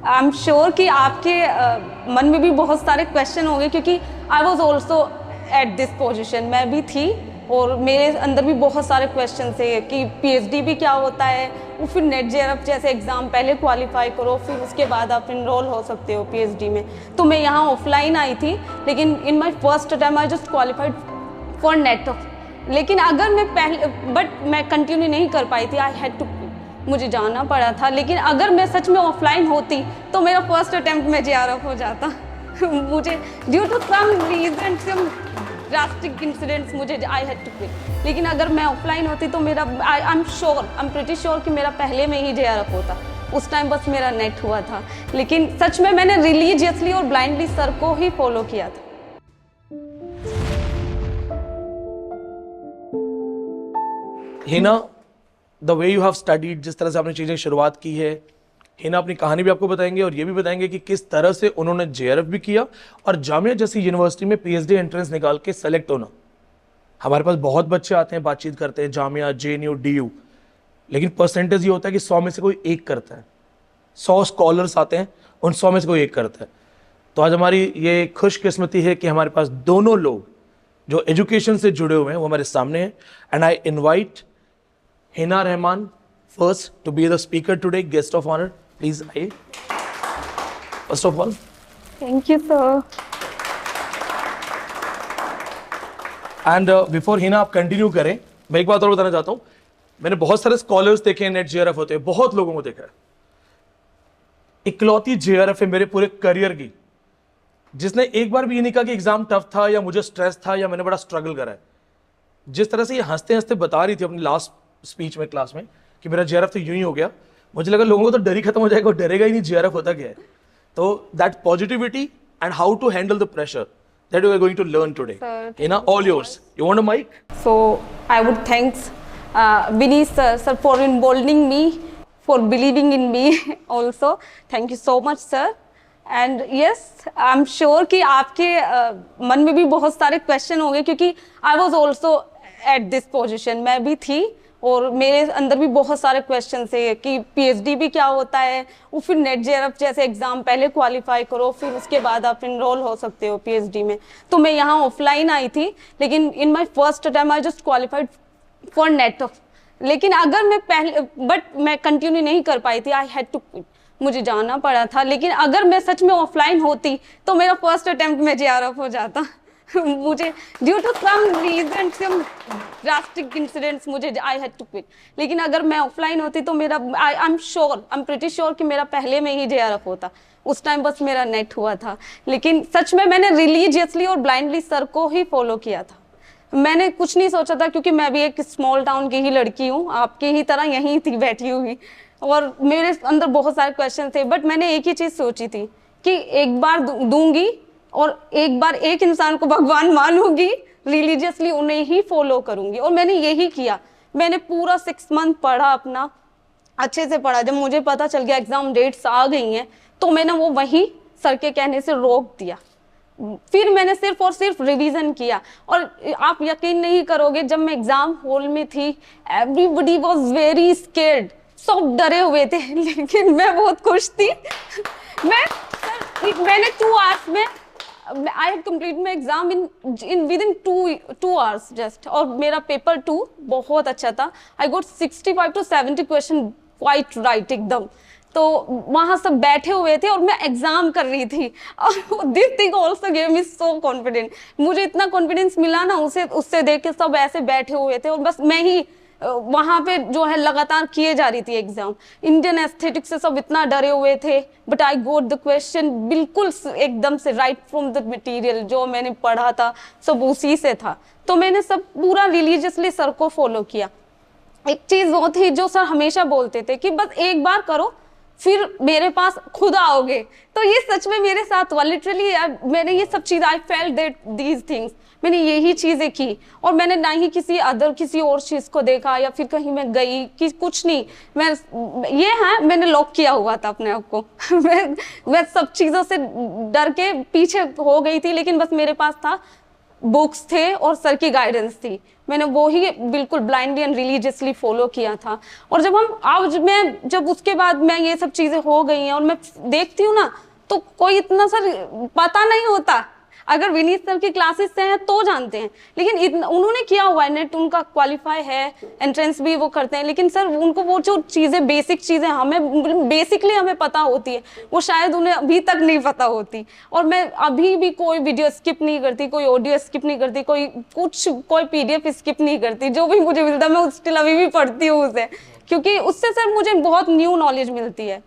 I am sure कि आपके मन में भी बहुत सारे क्वेश्चन होंगे, क्योंकि I was also at this position, मैं भी थी और मेरे अंदर भी बहुत सारे क्वेश्चन थे कि पीएचडी भी क्या होता है, वो फिर नेट जेआरएफ जैसे एग्ज़ाम पहले क्वालिफाई करो फिर उसके बाद आप इनरोल हो सकते हो पीएचडी में। तो मैं यहाँ ऑफलाइन आई थी, लेकिन in my first attempt I just qualified for net. लेकिन अगर मैं पहले बट मैं कंटिन्यू नहीं कर पाई थी, आई हैड टू, मुझे जाना पड़ा था। लेकिन अगर मैं सच में ऑफलाइन होती तो मेरा फर्स्ट अटेम्प्ट में जेआरएफ हो जाता मुझे due to some reason, some drastic incidents, मुझे आई हैड टू क्विट। लेकिन अगर मैं ऑफलाइन होती तो मेरा I am sure, I am pretty sure कि मेरा पहले में ही जेआरएफ होता। उस टाइम बस मेरा नेट हुआ था। लेकिन सच में मैंने रिलीजियसली और ब्लाइंडली सर को ही फॉलो किया था। Hina, the way you have studied, जिस तरह से आपने चीजें शुरुआत की है, हिना अपनी कहानी भी आपको बताएंगे और ये भी बताएंगे कि किस तरह से उन्होंने जेआरएफ भी किया और जामिया जैसी यूनिवर्सिटी में पीएचडी एंट्रेंस निकाल के सेलेक्ट होना। हमारे पास बहुत बच्चे आते हैं, बातचीत करते हैं, जामिया, जेएनयू, डीयू, लेकिन परसेंटेज ये होता है कि 100 में से कोई एक करता है। 100 स्कॉलर्स आते हैं, उन 100 में से कोई एक करता है। तो आज हमारी ये खुशकिस्मती है कि हमारे पास दोनों लोग जो एजुकेशन से जुड़े हुए हैं वो हमारे सामने हैं। And I invite Hina Rahman first to be the speaker today, guest of honor. Please, I. First of all. Thank you, sir. And before Hina आप कंटिन्यू करें, मैं एक बात और बताना चाहता हूँ। मैंने बहुत सारे स्कॉलर्स देखे हैं, नेट जेआरएफ होते हैं, बहुत लोगों को देखा है। इकलौती जेआरएफ है मेरे पूरे करियर की जिसने एक बार भी ये नहीं कहा कि एग्जाम टफ था या मुझे स्ट्रेस था या मैंने बड़ा स्ट्रगल करा है। जिस तरह से ये हंसते हंसते बता रही थी अपनी लास्ट स्पीच में क्लास में कि मेरा जेआरएफ तो यूं ही हो गया, मुझे लगा लोगों को तो डर ही खत्म हो जाएगा, डरेगा ही नहीं, जेआरएफ होता क्या है। तो that positivity and how to handle the pressure that we are going to learn today. Sir, Hina, all yours. You want a mic? So I would thanks Vineet sir for emboldening me, for believing in me also. Thank you so much sir. And yes, I'm sure कि आपके मन में भी बहुत सारे question होंगे, क्योंकि I was also at this position, मैं भी थी और मेरे अंदर भी बहुत सारे क्वेश्चन थे कि पीएचडी भी क्या होता है, वो फिर नेट जेआरएफ जैसे एग्ज़ाम पहले क्वालिफाई करो फिर उसके बाद आप इनरोल हो सकते हो पीएचडी में। तो मैं यहाँ ऑफलाइन आई थी, लेकिन in my first attempt I just qualified for net. लेकिन अगर मैं पहले बट मैं कंटिन्यू नहीं कर पाई थी, आई हैड टू क्विट, मुझे जाना पड़ा था। लेकिन अगर मैं सच में ऑफलाइन होती तो मेरा फर्स्ट अटेम्प्ट में जेआरएफ हो जाता मुझे due to some reason, some drastic incidents, मुझे आई हैड टू क्विट। लेकिन अगर मैं ऑफलाइन होती तो मेरा I am sure, I am pretty sure कि मेरा पहले में ही जेआरएफ होता। उस टाइम बस मेरा नेट हुआ था। लेकिन सच में मैंने रिलीजियसली और ब्लाइंडली सर को ही फॉलो किया था। मैंने कुछ नहीं सोचा था, क्योंकि मैं भी एक स्मॉल टाउन की ही लड़की हूँ, आपकी ही तरह यहीं थी बैठी हुई, और मेरे अंदर बहुत सारे क्वेश्चन थे। बट मैंने एक ही चीज़ सोची थी कि एक बार दूंगी और एक बार एक इंसान को भगवान मानूंगी, रिलीजियसली उन्हें ही फॉलो करूंगी। और मैंने यही किया। मैंने पूरा 6 मंथ पढ़ा, अपना अच्छे से पढ़ा। जब मुझे पता चल गया एग्जाम डेट्स आ गई हैं तो मैंने वो वहीं सर के कहने से रोक दिया। फिर मैंने सिर्फ और सिर्फ रिवीजन किया। और आप यकीन नहीं करोगे, जब मैं एग्जाम हॉल में थी एवरीबडी वाज वेरी स्केर्ड, सब डरे हुए थे, लेकिन मैं बहुत खुश थी। मैंने 2 आवर्स में I had completed my exam in within two hours just, और मेरा पेपर 2 बहुत अच्छा था। I got 65 to 70 question quite right एकदम। तो वहाँ सब बैठे हुए थे और मैं एग्जाम कर रही थी, और this thing also gave me so confident। मुझे इतना कॉन्फिडेंस मिला ना उससे देख के, सब ऐसे बैठे हुए थे और बस मैं ही वहाँ पे जो है लगातार किए जा रही थी एग्जाम। इंडियन एस्थेटिक्स से सब इतना डरे हुए थे, but I goat the question बिल्कुल एकदम से राइट फ्रॉम द मटेरियल, जो मैंने पढ़ा था सब उसी से था। तो मैंने सब पूरा रिलीजियसली सर को फॉलो किया। एक चीज़ वो थी जो सर हमेशा बोलते थे कि बस एक बार करो फिर मेरे पास खुद आओगे। तो ये सच में मेरे साथ हुआ। लिटरली मैंने ये सब चीज़, I felt that these things, मैंने यही चीज़ें की। और मैंने ना ही किसी और चीज़ को देखा या फिर कहीं मैं गई कि कुछ नहीं। मैंने लॉक किया हुआ था अपने आप को मैं सब चीज़ों से डर के पीछे हो गई थी, लेकिन बस मेरे पास था बुक्स थे और सर की गाइडेंस थी, मैंने वो ही बिल्कुल ब्लाइंडली एंड रिलीजियसली फॉलो किया था। और जब हम आज मैं जब उसके बाद मैं ये सब चीजें हो गई हैं और मैं देखती हूँ ना, तो कोई इतना सर पता नहीं होता। अगर विनीत सर की क्लासेस से हैं तो जानते हैं, लेकिन उन्होंने किया हुआ है, नेट उनका क्वालिफाई है, एंट्रेंस भी वो करते हैं, लेकिन सर उनको वो जो चीज़ें बेसिक चीज़ें हमें बेसिकली हमें पता होती है, वो शायद उन्हें अभी तक नहीं पता होती। और मैं अभी भी कोई वीडियो स्किप नहीं करती, कोई ऑडियो स्किप नहीं करती, कोई PDF स्किप नहीं करती। जो भी मुझे मिलता है मैं स्टिल अभी भी पढ़ती हूँ उसे, क्योंकि उससे सर मुझे बहुत न्यू नॉलेज मिलती है।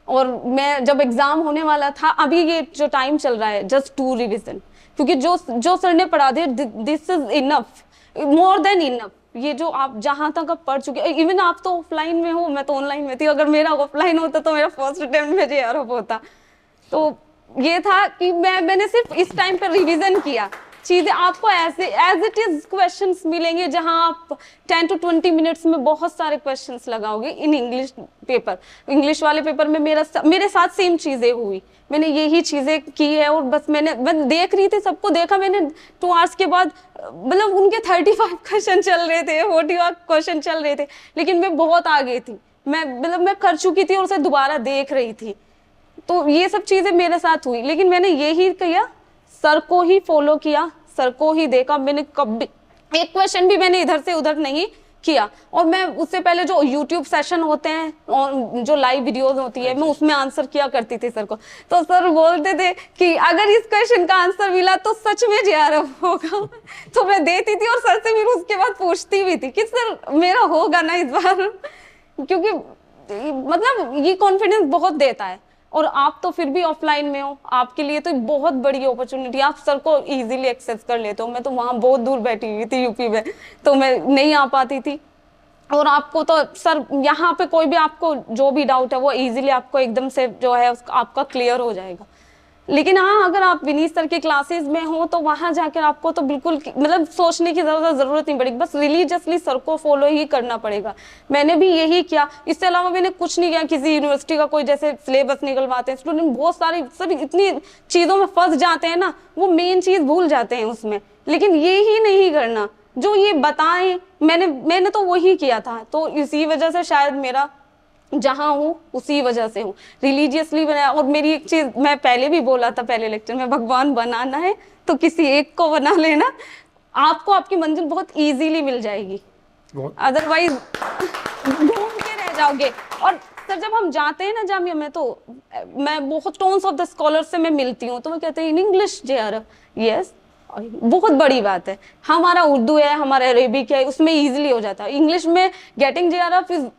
और मैं जब एग्जाम होने वाला था, अभी ये जो टाइम चल रहा है जस्ट 2 रिविजन, क्योंकि जो सर ने पढ़ा दिया this is enough, more than enough. ये जो आप जहां तक आप पढ़ चुके, इवन आप तो ऑफलाइन में हो, मैं तो ऑनलाइन में थी, अगर मेरा ऑफलाइन होता तो मेरा फर्स्ट अटेम्प्ट में JRF होता। तो ये था कि मैंने सिर्फ इस टाइम पे रिवीजन किया चीजें। आपको ऐसे एज इट इज क्वेश्चंस मिलेंगे, जहां आप 10 to 20 मिनट्स में बहुत सारे क्वेश्चंस लगाओगे इन इंग्लिश पेपर। इंग्लिश वाले पेपर में मेरे साथ सेम चीजें हुई, मैंने यही चीजें की है। और बस मैं देख रही थी, सबको देखा मैंने 2 आवर्स के बाद, मतलब उनके 35 क्वेश्चन चल रहे थे, 40 क्वेश्चन चल रहे थे, लेकिन मैं बहुत आगे थी। मैं कर चुकी थी और उसे दोबारा देख रही थी। तो ये सब चीजें मेरे साथ हुई, लेकिन मैंने यही किया, सर को ही फॉलो किया, सर को ही देखा। मैंने कभी एक क्वेश्चन भी मैंने इधर से उधर नहीं किया। और मैं उससे पहले जो YouTube सेशन होते हैं और जो लाइव वीडियोस होती है, मैं उसमें आंसर किया करती थी सर को। तो सर बोलते थे कि अगर इस क्वेश्चन का आंसर मिला तो सच में JRF होगा। तो मैं देती थी और सर से फिर उसके बाद पूछती भी थी कि सर मेरा होगा ना इस बार, क्योंकि मतलब ये कॉन्फिडेंस बहुत देता है। और आप तो फिर भी ऑफलाइन में हो, आपके लिए तो बहुत बड़ी अपॉर्चुनिटी, आप सर को इजीली एक्सेस कर लेते हो। मैं तो वहाँ बहुत दूर बैठी हुई थी यूपी में, तो मैं नहीं आ पाती थी। और आपको तो सर यहाँ पे कोई भी आपको जो भी डाउट है वो इजीली आपको एकदम से जो है आपका क्लियर हो जाएगा। लेकिन हाँ, अगर आप विनीत सर के क्लासेस में हो तो वहां जाकर आपको तो बिल्कुल मतलब सोचने की जरूरत नहीं पड़ेगी, बस रिलीजियसली सर को फॉलो ही करना पड़ेगा। मैंने भी यही किया, इससे अलावा मैंने कुछ नहीं किया। किसी यूनिवर्सिटी का कोई जैसे सिलेबस निकलवाते हैं स्टूडेंट, बहुत सारी सब इतनी चीजों में फंस जाते हैं ना, वो मेन चीज भूल जाते हैं उसमें। लेकिन ये ही नहीं करना जो ये बताएं, मैंने तो वही किया था। तो इसी वजह से शायद मेरा जहां हूँ उसी वजह से हूँ, रिलीजियसली बनाया। और मेरी एक चीज मैं पहले भी बोला था पहले लेक्चर में, भगवान बनाना है तो किसी एक को बना लेना, आपको आपकी मंजिल बहुत इजीली मिल जाएगी, अदरवाइज घूम के रह जाओगे। और सर जब हम जाते हैं ना जामिया में, तो मैं बहुत टोन्स ऑफ द स्कॉलर से मैं मिलती हूँ, तो वो कहते हैं इन इंग्लिश JRF, यस बहुत बड़ी बात है। हमारा उर्दू है, हमारा अरेबिक है, उसमें इजीली हो जाता है। इंग्लिश में getting JRF is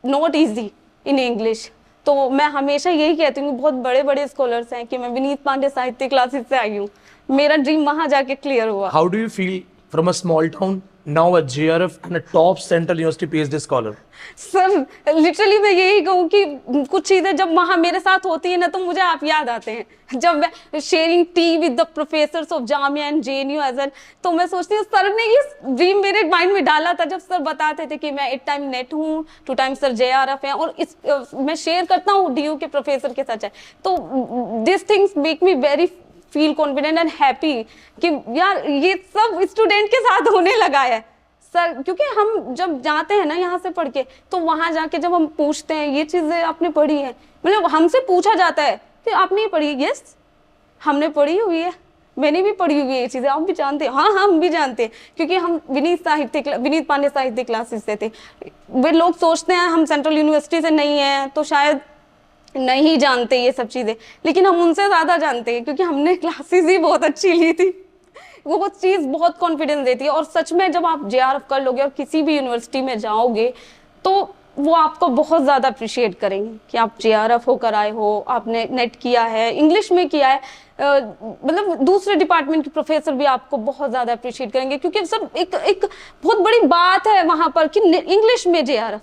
not easy in English. तो मैं हमेशा यही कहती हूँ, बहुत बड़े बड़े स्कॉलर्स हैं कि मैं विनीत पांडे साहित्य क्लासेस से आई हूँ, मेरा ड्रीम वहां जाके क्लियर हुआ। How do you feel from a small town now a JRF and a top Central University PhD scholar? Sir literally मैं यही कहूँ कि कुछ चीजें जब वहाँ मेरे साथ होती है ना, तो मुझे आप याद आते हैं। जब मैं sharing tea with the professors of Jamia and JNU as an, तो मैं सोचती हूँ सर ने ये ड्रीम मेरे माइंड में डाला था, जब सर बताते थे कि मैं 8 टाइम नेट हूँ, 2 टाइम सर JRF है, और इस मैं शेयर करता हूँ DU के प्रोफेसर के साथ। तो this things make me very feel confident and happy कि यार ये सब स्टूडेंट के साथ होने लगा है सर। क्योंकि हम जब जाते हैं ना यहाँ से पढ़ के, तो वहां जाके जब हम पूछते हैं ये चीजें आपने पढ़ी है, मतलब हमसे पूछा जाता है कि आपने ये पढ़ी, यस हमने पढ़ी हुई है, मैंने भी पढ़ी हुई है ये चीजें, आप भी जानते हैं। हाँ हम भी जानते हैं, क्योंकि हम विनीत पांडे साहित्य क्लासेस से थे। वे लोग सोचते हैं हम सेंट्रल यूनिवर्सिटी से नहीं है तो शायद नहीं जानते ये सब चीजें, लेकिन हम उनसे ज्यादा जानते हैं, क्योंकि हमने क्लासेस ही बहुत अच्छी ली थी। वो चीज बहुत कॉन्फिडेंस देती है। और सच में जब आप JRF कर लोगे और किसी भी यूनिवर्सिटी में जाओगे, तो वो आपको बहुत ज्यादा अप्रिशिएट करेंगे कि आप JRF होकर आए हो, आपने नेट किया है, इंग्लिश में किया है। मतलब दूसरे डिपार्टमेंट के प्रोफेसर भी आपको बहुत ज्यादा अप्रिशिएट करेंगे, क्योंकि सब एक बहुत बड़ी बात है वहां पर कि इंग्लिश में JRF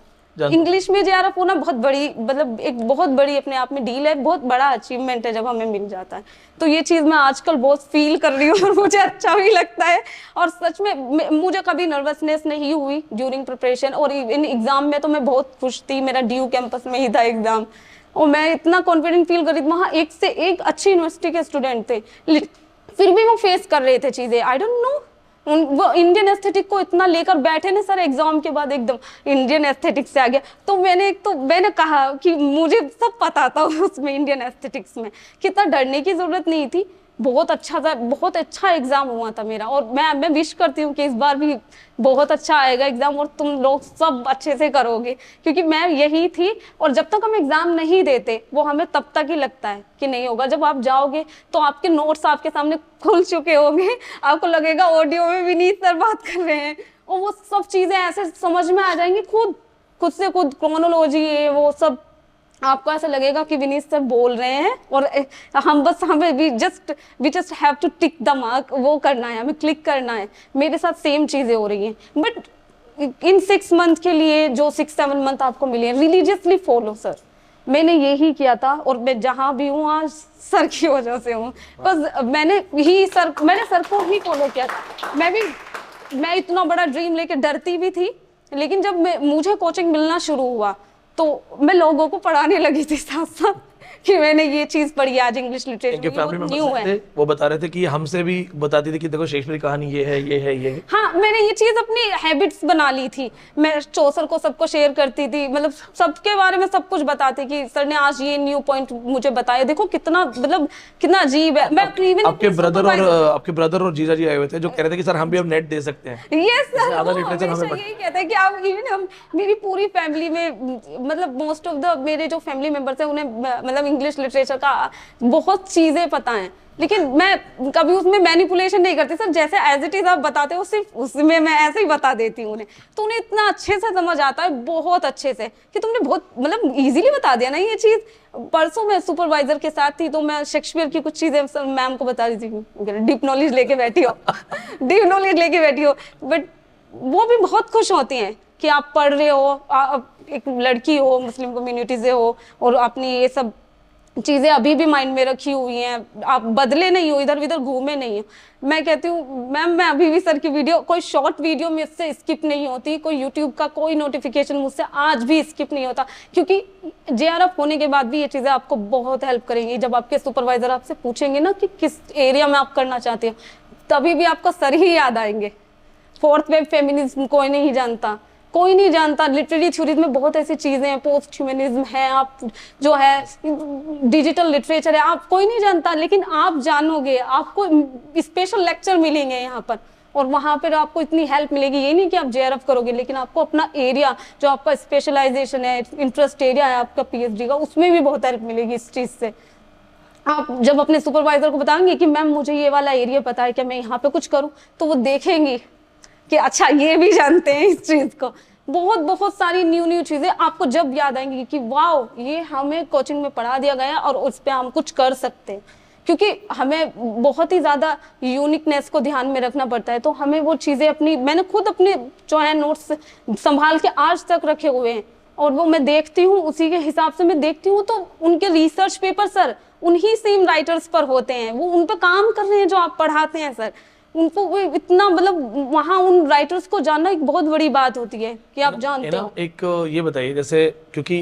होना बहुत बड़ी, मतलब एक बहुत बड़ी अपने आप में डील है, बहुत बड़ा अचीवमेंट है जब हमें मिल जाता है। तो ये चीज मैं आजकल बहुत फील कर रही हूँ और मुझे अच्छा भी लगता है। और सच में मुझे कभी नर्वसनेस नहीं हुई ड्यूरिंग प्रिपरेशन, और इन एग्जाम में तो मैं बहुत खुश थी। मेरा DU कैंपस में ही था एग्जाम, और मैं इतना कॉन्फिडेंट फील कर रही थी। वहाँ एक से एक अच्छी यूनिवर्सिटी के स्टूडेंट थे, फिर भी वो फेस कर रहे थे चीजें, आई डोंट नो। वो इंडियन एस्थेटिक को इतना लेकर बैठे ना सर, एग्जाम के बाद एकदम इंडियन एस्थेटिक्स से आ गया। तो मैंने कहा कि मुझे सब पता था उसमें, इंडियन एस्थेटिक्स में कितना डरने की जरूरत नहीं थी। बहुत अच्छा था, बहुत अच्छा एग्जाम हुआ था मेरा। और मैं विश करती हूँ कि इस बार भी बहुत अच्छा आएगा एग्जाम और तुम लोग सब अच्छे से करोगे, क्योंकि मैं यही थी। और जब तक हम एग्जाम नहीं देते वो हमें तब तक ही लगता है कि नहीं होगा। जब आप जाओगे तो आपके नोट्स आपके सामने खुल चुके होंगे, आपको लगेगा ऑडियो में विनीत सर बात कर रहे हैं, और वो सब चीजें ऐसे समझ में आ जाएंगी खुद से खुद, क्रोनोलॉजी है वो सब, आपको ऐसा लगेगा कि विनीत सर बोल रहे हैं और हमें we just have to tick the mark, वो करना है, हमें क्लिक करना है। मेरे साथ सेम चीजें हो रही हैं। बट इन 6 मंथ के लिए जो 6-7 मंथ आपको मिले हैं, रिलीजियसली फॉलो सर। मैंने यही किया था और मैं जहां भी हूँ आज सर की वजह से हूँ। बस मैंने सर को ही फॉलो किया था। मैं इतना बड़ा ड्रीम लेके डरती भी थी, लेकिन जब मुझे कोचिंग मिलना शुरू हुआ तो मैं लोगों को पढ़ाने लगी थी साथ साथ कि मैंने ये चीज पढ़ी आज इंग्लिश लिटरेचर न्यू है। वो बता रहे थे कि हमसे भी बताती थी कि देखो शेक्सपियर की कहानी ये है, ये है, ये है। हाँ, मैंने ये चीज अपनी हैबिट्स बना ली थी। मैं चौसर को सबको शेयर करती थी, मतलब सबके बारे में सब कुछ बताती कि सर ने आज ये न्यू पॉइंट मुझे बताया, देखो कितना मतलब कितना अजीब है। मैं आपके ब्रदर और जीजा जी आए हुए थे जो कह रहे थे कि सर हम भी अब नेट दे सकते हैं। यस सर, ज्यादा लिटरेचर हमें यही कहते हैं कि आप इवन हम, मेरी पूरी फैमिली में मतलब मोस्ट ऑफ द मेरे जो फैमिली मेंबर्स हैं उन्हें मतलब इंग्लिश लिटरेचर का बहुत चीजें पता हैं, लेकिन मैं कभी उसमें मैनिपुलेशन नहीं करती सर। जैसे एज इट इज आप बताते हो सिर्फ उसमें मैं ऐसे ही बता देती हूँ उन्हें, तो उन्हें इतना अच्छे से समझ आता है, बहुत अच्छे से, कि तुमने बहुत मतलब इजीली बता दिया ना ये चीज। परसों मैं सुपरवाइजर के साथ थी तो मैं शेक्सपियर की कुछ चीजें मैम को बता रही थी, डीप नॉलेज लेके बैठी हो डीप नॉलेज लेके बैठी हो। बट वो भी बहुत खुश होती हैं कि आप पढ़ रहे हो, एक लड़की हो, मुस्लिम कम्युनिटी से हो, और अपनी ये सब चीजें अभी भी माइंड में रखी हुई हैं, आप बदले नहीं हो, इधर उधर घूमे नहीं हो। मैं कहती हूँ मैम, मैं अभी भी सर की वीडियो, कोई शॉर्ट वीडियो मुझसे स्किप नहीं होती, कोई यूट्यूब का कोई नोटिफिकेशन मुझसे आज भी स्किप नहीं होता, क्योंकि JRF होने के बाद भी ये चीजें आपको बहुत हेल्प करेंगी। जब आपके सुपरवाइजर आपसे पूछेंगे ना कि किस एरिया में आप करना चाहते हो, तभी भी आपको सर ही याद आएंगे। फोर्थ वेव फेमिनिज्म कोई नहीं जानता, कोई नहीं जानता। लिटरेरी थ्योरीज में बहुत ऐसी चीजें हैं, पोस्ट ह्यूमनिज्म है, आप जो है डिजिटल लिटरेचर है, आप कोई नहीं जानता, लेकिन आप जानोगे, आपको स्पेशल लेक्चर मिलेंगे यहाँ पर, और वहां पर आपको इतनी हेल्प मिलेगी। ये नहीं कि आप JRF करोगे, लेकिन आपको अपना एरिया जो आपका स्पेशलाइजेशन है, इंटरेस्ट एरिया है आपका PhD का, उसमें भी बहुत हेल्प मिलेगी इस चीज से। आप जब अपने सुपरवाइजर को बताएंगे कि मैम मुझे ये वाला एरिया पता है, क्या मैं यहाँ पे कुछ करूँ, तो वो देखेंगी कि अच्छा ये भी जानते हैं इस चीज को। बहुत सारी न्यू चीजें आपको जब याद आएंगी कि वाह ये हमें कोचिंग में पढ़ा दिया गया और उस पर हम कुछ कर सकते हैं, क्योंकि हमें बहुत ही ज्यादा यूनिकनेस को ध्यान में रखना पड़ता है। तो हमें वो चीजें अपनी, मैंने खुद अपने जो है नोट्स संभाल के आज तक रखे हुए हैं, और वो मैं देखती हूँ, उसी के हिसाब से मैं देखती हूँ। तो उनके रिसर्च पेपर सर उन्हीं सेम राइटर्स पर होते हैं, वो उन पर काम कर रहे हैं जो आप पढ़ाते हैं सर। उनको इतना मतलब वहाँ उन राइटर्स को जानना एक बहुत बड़ी बात होती है कि आप जानते हो। एक ये बताइए, जैसे क्योंकि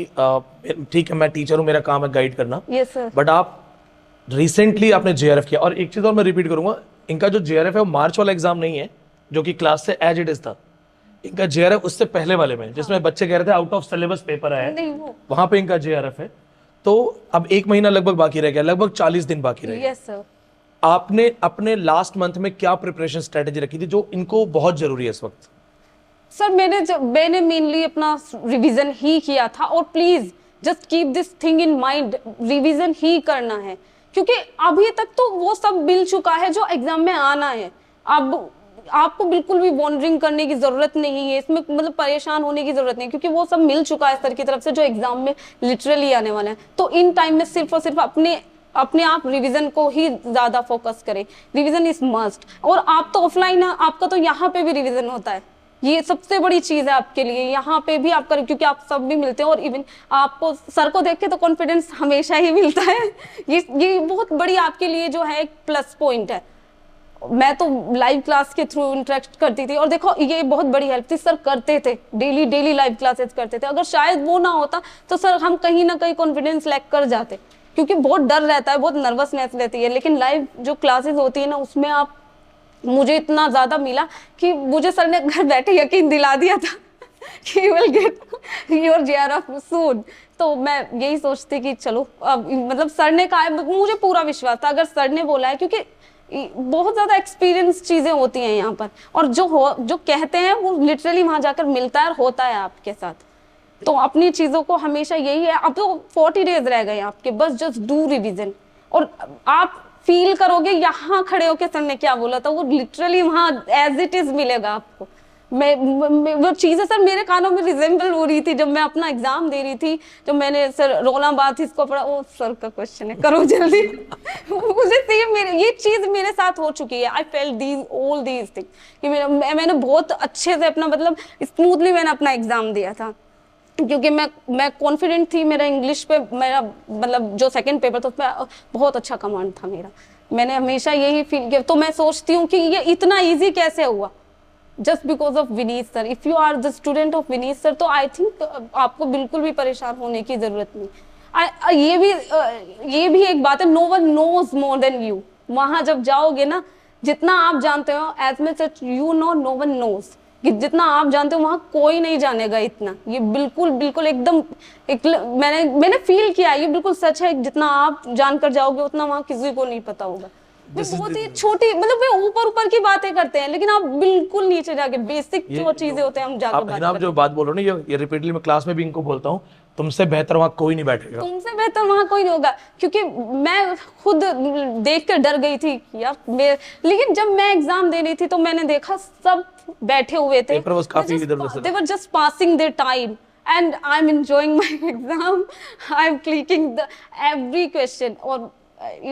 ठीक है मैं टीचर हूँ, मेरा काम है गाइड करना, यस सर, बट आप रिसेंटली आपने JRF किया, और एक चीज और मैं रिपीट करूंगा, इनका जो JRF है वो मार्च वाला एग्जाम नहीं है जो कि क्लास से एज इट इज था। इनका JRF उससे पहले वाले में, जिसमें बच्चे कह रहे थे आउट ऑफ सिलेबस पेपर आया है, वहां पे इनका JRF है। तो अब 1 महीना लगभग बाकी रह गया, लगभग 40 दिन बाकी रह गए। Yes sir. आपने अपने लास्ट मंथ में क्या प्रिपरेशन स्ट्रेटेजी रखी थी जो इनको बहुत जरूरी है इस वक्त? सर मैंने मेनली अपना रिवीजन ही किया था, और please just keep this thing in mind, revision ही करना है, क्योंकि अभी तक तो वो सब मिल चुका है जो एग्जाम में आना है। अब आपको बिल्कुल भी वॉन्डरिंग करने की जरूरत नहीं है इसमें, मतलब परेशान होने की जरूरत नहीं, क्योंकि वो सब मिल चुका है सर की तरफ से जो एग्जाम में लिटरली आने वाला है। तो इन टाइम में सिर्फ और सिर्फ अपने आप रिवीजन को ही ज्यादा फोकस करें। Revision is must. और आप तो ऑफलाइन है, आपका तो यहाँ पे भी रिवीजन होता है, ये सबसे बड़ी चीज है आपके लिए, यहाँ पे भी आप करें, क्योंकि आप सब भी मिलते हैं, और इवन आपको सर को देख के तो कॉन्फिडेंस हमेशा ही मिलता है। ये बहुत बड़ी आपके लिए जो है एक प्लस पॉइंट है। मैं तो लाइव क्लास के थ्रू इंटरेक्ट करती थी, और देखो ये बहुत बड़ी हेल्प थी, सर करते थे डेली लाइव क्लासेस करते थे। अगर शायद वो ना होता तो सर हम कहीं ना कहीं कॉन्फिडेंस लैक कर जाते, क्योंकि बहुत डर रहता है, बहुत नर्वसनेस रहती है। लेकिन लाइव जो क्लासेस होती है ना, उसमें आप मुझे इतना ज़्यादा मिला कि मुझे सर ने घर बैठे यकीन दिला दिया था कि you will get your JRF सून। तो मैं यही सोचती कि चलो अब मतलब सर ने कहा है, मुझे पूरा विश्वास था अगर सर ने बोला है, क्योंकि बहुत ज़्यादा एक्सपीरियंस चीज़ें होती हैं यहाँ पर, और जो कहते हैं वो लिटरली वहाँ जाकर मिलता है और होता है आपके साथ। तो अपनी चीज़ों को हमेशा यही है, अब तो 40 डेज रह गए आपके, बस जस्ट डू रिविजन, और आप फील करोगे यहाँ खड़े होके सर ने क्या बोला था, वो लिटरली वहाँ एज इट इज मिलेगा आपको। मैं वो चीज़ें सर मेरे कानों में रिजेंबल हो रही थी जब मैं अपना एग्जाम दे रही थी, जब मैंने सर रोला बात इसको पढ़ा, ओ सर का क्वेश्चन है करो जल्दी मुझे सेम मेरे ये चीज़ मेरे साथ हो चुकी है। I felt these all these thing कि मैंने बहुत अच्छे से अपना मतलब स्मूथली मैंने अपना एग्जाम दिया था, क्योंकि मैं कॉन्फिडेंट थी। मेरा इंग्लिश पे मेरा मतलब जो सेकंड पेपर था उसमें बहुत अच्छा कमांड था मेरा। मैंने हमेशा यही फील किया, तो मैं सोचती हूँ कि ये इतना इजी कैसे हुआ, just because of Vineet sir. If you are the student of Vineet sir, तो आई थिंक आपको बिल्कुल भी परेशान होने की जरूरत नहीं। ये भी एक बात है, no one knows more than you. वहां जब जाओगे ना, जितना आप जानते हो as much you know, no one knows, कि जितना आप जानते हो वहाँ कोई नहीं जानेगा इतना। ये बिल्कुल बिल्कुल एकदम मैंने फील किया, ये बिल्कुल सच है। जितना आप जानकर जाओगे उतना वहाँ किसी को नहीं पता होगा। बहुत ही छोटी मतलब वे ऊपर ऊपर की बातें करते हैं, लेकिन आप बिल्कुल नीचे जाके बेसिक जो चीजें होते हैं हम जाकर आप जो बात बोल रहे हो ना, ये रिपीटली मैं क्लास में भी इनको बोलता हूँ, तुमसे बेहतर वहाँ कोई नहीं बैठेगा, तुमसे बेहतर वहाँ कोई नहीं होगा। क्योंकि मैं खुद देख कर डर गई थी यार लेकिन जब मैं एग्जाम दे रही थी तो मैंने देखा सब बैठे हुए थे, पेपर बस काफी इधर-उधर they were just passing their time and I'm enjoying my exam, I'm clicking the every question। और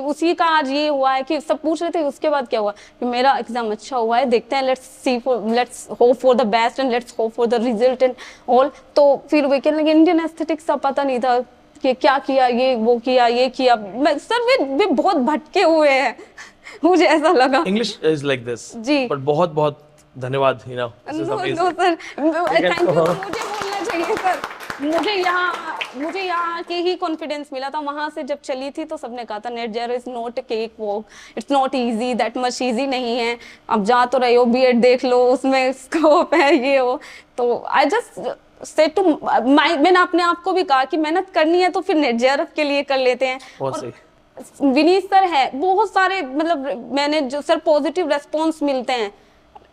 उसी का आज ये हुआ है कि सब पूछ रहे थे उसके बाद क्या हुआ कि मेरा एग्जाम अच्छा हुआ है, देखते हैं, let's hope for the best and let's hope for the result and all. तो फिर वे कहने लगे इंडियन एस्थेटिक्स का पता नहीं था कि क्या किया, ये वो किया, ये किया। सर वे बहुत भटके हुए हैं मुझे ऐसा लगा। English is like this ji, but बहुत बहुत धन्यवाद Hina. No sir, thank you. मुझे बोलना चाहिए सर, मुझे यहाँ के ही कॉन्फिडेंस मिला था। वहां से जब चली थी तो सबने कहा था net JRF is not a cake walk, it's not easy, that much easy नहीं है। अब जा तो रहे हो, B.Ed देख लो, उसमें स्कोप है, ये हो। तो आई जस्ट सेड टू मैंने अपने आप को भी कहा कि मेहनत करनी है तो फिर नेट JRF के लिए कर लेते हैं। और विनीत सर है, बहुत सारे मतलब मैंने जो सर पॉजिटिव रेस्पॉन्स मिलते हैं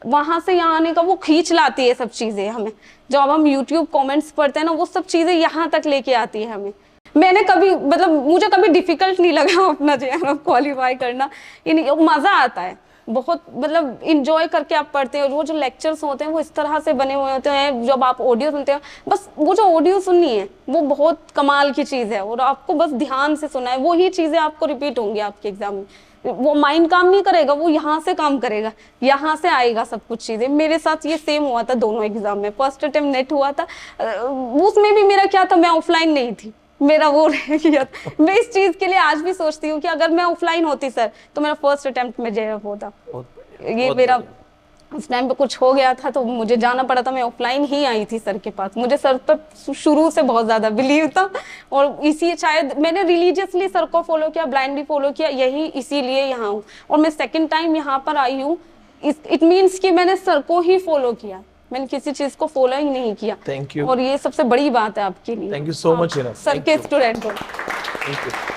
वहां से यहाँ आने का, वो खींच लाती है सब चीजें हमें। जब हम YouTube कमेंट्स पढ़ते हैं ना, वो सब चीजें यहाँ तक लेके आती है हमें। मैंने कभी मतलब मुझे कभी डिफिकल्ट नहीं लगा अपना JRF क्वालिफाई करना, मजा आता है बहुत, मतलब इंजॉय करके आप पढ़ते हो। वो जो लेक्चर्स होते हैं वो इस तरह से बने हुए होते हैं, जब आप ऑडियो सुनते हो, बस वो जो ऑडियो सुननी है वो बहुत कमाल की चीज़ है, और आपको बस ध्यान से सुना है, वही चीज़ें आपको रिपीट होंगी आपके एग्जाम में। वो माइंड काम नहीं करेगा, वो यहाँ से काम करेगा, यहाँ से आएगा सब कुछ चीज़ें। मेरे साथ ये सेम हुआ था दोनों एग्जाम में। फर्स्ट अटेम्प्ट नेट हुआ था, उसमें भी मेरा क्या था, मैं ऑफलाइन नहीं थी, मेरा वो रह गया। मैं इस चीज के लिए आज भी सोचती हूँ कि अगर मैं ऑफलाइन होती सर तो मेरा फर्स्ट अटेम्प्ट में JRF होता। ये मेरा उस टाइम पे कुछ हो गया था तो मुझे जाना पड़ा था, मैं ऑफलाइन ही आई थी सर के पास। मुझे सर पर शुरू से बहुत ज्यादा बिलीव था, और इसी शायद मैंने रिलीजियसली सर को फॉलो किया, ब्लाइंडली फॉलो किया, यही इसीलिए यहाँ हूँ। और मैं सेकेंड टाइम यहाँ पर आई हूँ, इट मीन्स कि मैंने सर को ही फॉलो किया, मैंने किसी चीज को फॉलो ही नहीं किया। Thank you. और ये सबसे बड़ी बात है आपके लिए। Thank you so much sir के स्टूडेंट हो। Thank you.